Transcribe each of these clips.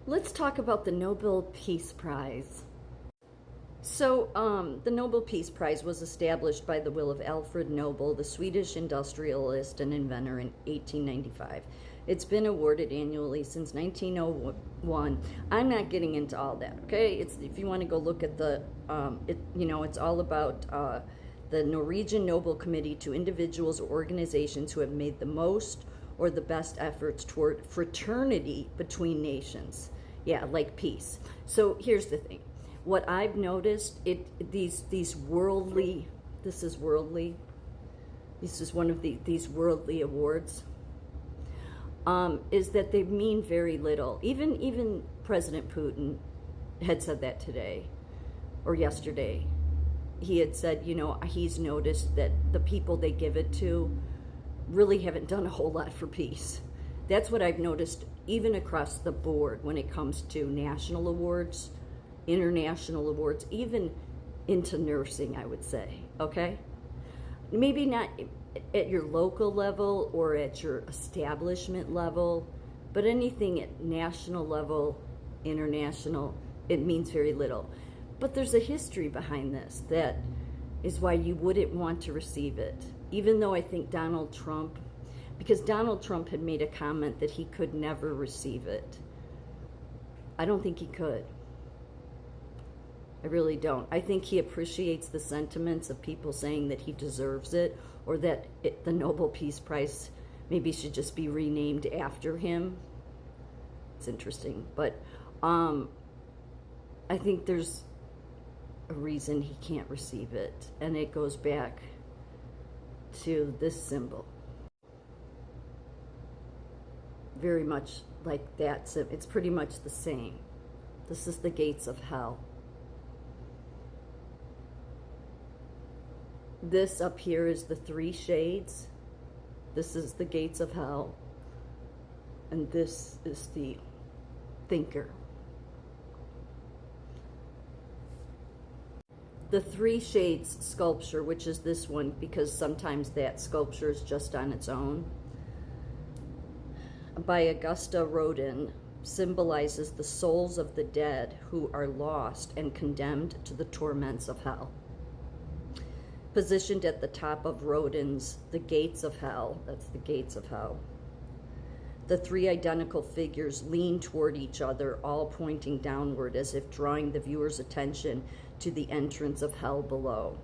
Let's talk about the Nobel Peace Prize. So, the Nobel Peace Prize was established by the will of Alfred Nobel, the Swedish industrialist and inventor, in 1895. It's been awarded annually since 1901. I'm not getting into all that, okay? If you want to go look at it's all about the Norwegian Nobel Committee to individuals or organizations who have made the most or the best efforts toward fraternity between nations. Yeah, like peace. So here's the thing. What I've noticed, these worldly, this is worldly, this is one of these worldly awards, is that they mean very little. Even President Putin had said that today or yesterday. He had said, he's noticed that the people they give it to really haven't done a whole lot for peace. That's what I've noticed even across the board when it comes to national awards, international awards, even into nursing, I would say, okay? Maybe not at your local level or at your establishment level, but anything at national level, international, it means very little. But there's a history behind this that is why you wouldn't want to receive it. Even though I think Donald Trump, because Donald Trump had made a comment that he could never receive it. I don't think he could. I really don't. I think he appreciates the sentiments of people saying that he deserves it, or that the Nobel Peace Prize maybe should just be renamed after him. It's interesting. But I think there's a reason he can't receive it, and it goes back to this symbol. Very much like that. It's pretty much the same. This is the gates of hell. This up here is the three shades. This is the gates of hell. And this is the thinker. The three shades sculpture, which is this one, because sometimes that sculpture is just on its own, by Augusta Rodin, symbolizes the souls of the dead who are lost and condemned to the torments of hell. Positioned at the top of Rodin's The Gates of Hell, that's the gates of hell, the three identical figures lean toward each other, all pointing downward as if drawing the viewer's attention to the entrance of hell below.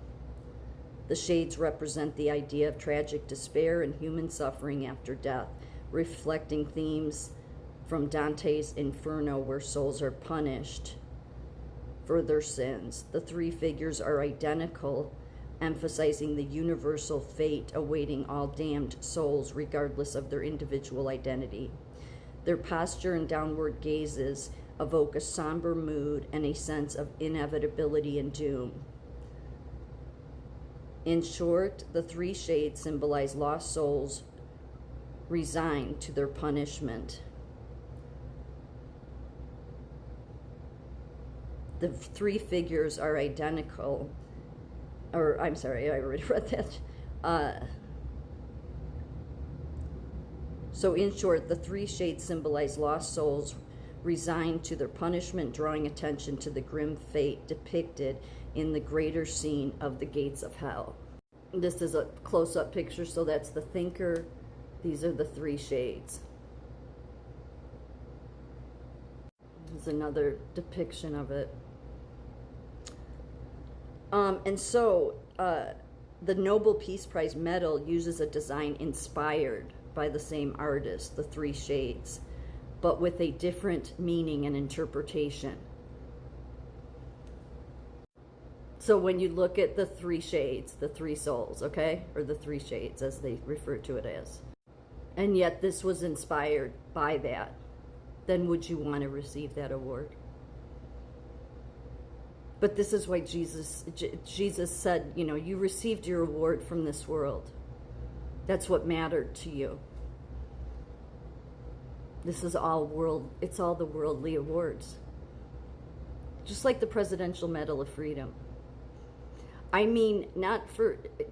The shades represent the idea of tragic despair and human suffering after death, reflecting themes from Dante's Inferno, where souls are punished for their sins. The three figures are identical, emphasizing the universal fate awaiting all damned souls regardless of their individual identity. Their posture and downward gazes evoke a somber mood and a sense of inevitability and doom. In short, the three shades symbolize lost souls resigned to their punishment. The three figures are identical, or I'm sorry, I already read that. So in short, the three shades symbolize lost souls resigned to their punishment, drawing attention to the grim fate depicted in the greater scene of the gates of hell. This is a close-up picture, so that's the thinker. These are the three shades. There's another depiction of it. And so the Nobel Peace Prize medal uses a design inspired by the same artist, the three shades, but with a different meaning and interpretation. So when you look at the three shades, the three souls, okay, or the three shades as they refer to it as, and yet this was inspired by that, then would you want to receive that award? But this is why Jesus said, you received your award from this world. That's what mattered to you. This is all it's all the worldly awards. Just like the Presidential Medal of Freedom. I mean,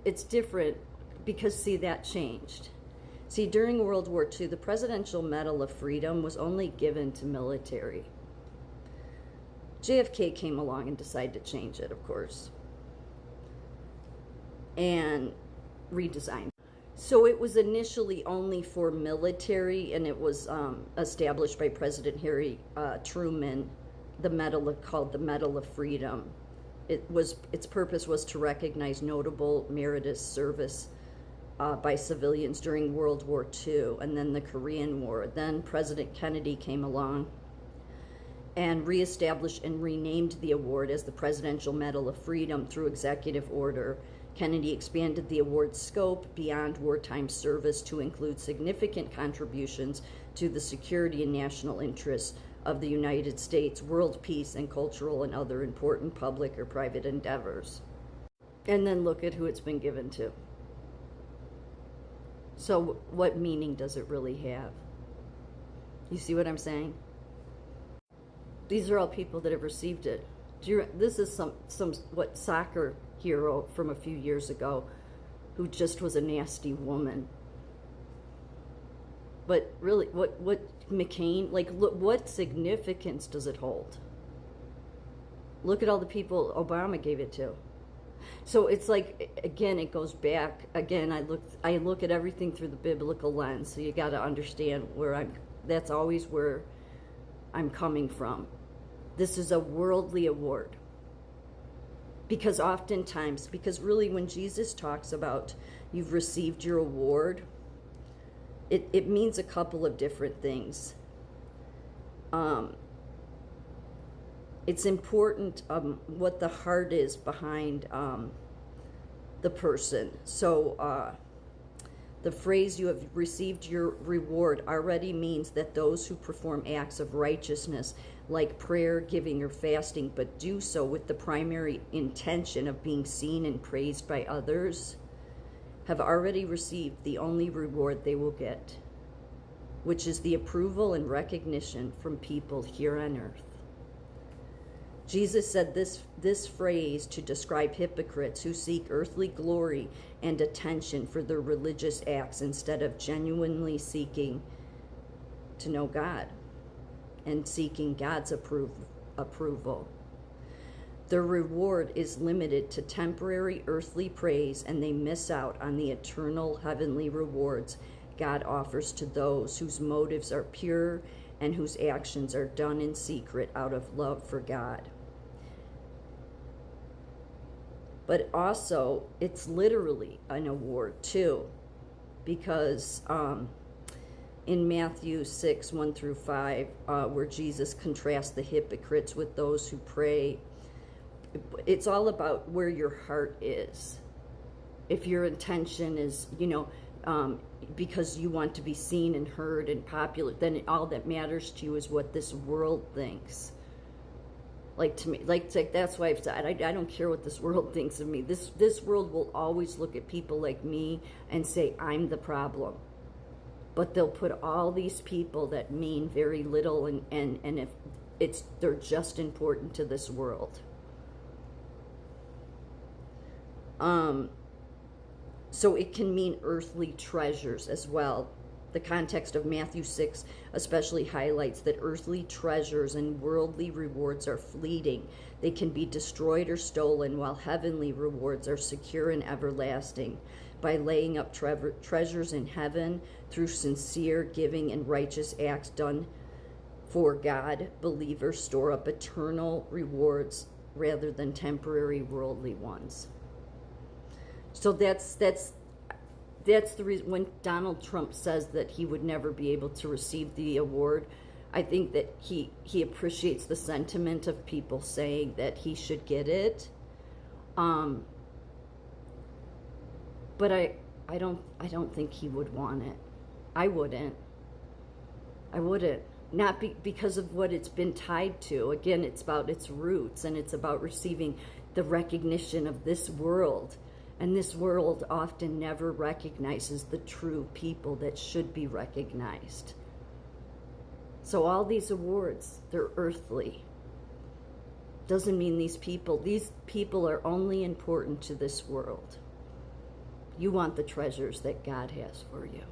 it's different because, see, that changed. See, during World War II, the Presidential Medal of Freedom was only given to military. JFK came along and decided to change it, of course, and redesigned. So it was initially only for military, and it was established by President Harry Truman, called the Medal of Freedom. Its purpose was to recognize notable meritorious service by civilians during World War II and then the Korean War. Then President Kennedy came along and reestablished and renamed the award as the Presidential Medal of Freedom through executive order. Kennedy expanded the award's scope beyond wartime service to include significant contributions to the security and national interests of the United States, world peace, and cultural and other important public or private endeavors. And then look at who it's been given to. So what meaning does it really have? You see what I'm saying? These are all people that have received it. This is some soccer hero from a few years ago who just was a nasty woman. But really, what McCain, like, look, what significance does it hold? Look at all the people Obama gave it to. So it's like, again, it goes back. Again, I look at everything through the biblical lens. So you got to understand that's always where I'm coming from. This is a worldly award. Because really when Jesus talks about you've received your award, it means a couple of different things. It's important what the heart is behind the person. So the phrase "you have received your reward" already means that those who perform acts of righteousness like prayer, giving, or fasting, but do so with the primary intention of being seen and praised by others, have already received the only reward they will get, which is the approval and recognition from people here on earth. Jesus said this phrase to describe hypocrites who seek earthly glory and attention for their religious acts instead of genuinely seeking to know God and seeking God's approval. Their reward is limited to temporary earthly praise, and they miss out on the eternal heavenly rewards God offers to those whose motives are pure and whose actions are done in secret out of love for God. But also, it's literally an award too, because in Matthew 6, 1 through 5, where Jesus contrasts the hypocrites with those who pray, it's all about where your heart is. If your intention is, because you want to be seen and heard and popular, then all that matters to you is what this world thinks. To me, that's why I've said I don't care what this world thinks of me. This world will always look at people like me and say I'm the problem. But they'll put all these people that mean very little and if they're just important to this world. So it can mean earthly treasures as well. The context of Matthew 6 especially highlights that earthly treasures and worldly rewards are fleeting. They can be destroyed or stolen, while heavenly rewards are secure and everlasting. By laying up treasures in heaven through sincere giving and righteous acts done for God, believers store up eternal rewards rather than temporary worldly ones. So that's the reason when Donald Trump says that he would never be able to receive the award, I think that he appreciates the sentiment of people saying that he should get it. But I don't think he would want it. I wouldn't. Not because of what it's been tied to. Again, it's about its roots, and it's about receiving the recognition of this world. And this world often never recognizes the true people that should be recognized. So all these awards, they're earthly. Doesn't mean these people are only important to this world. You want the treasures that God has for you.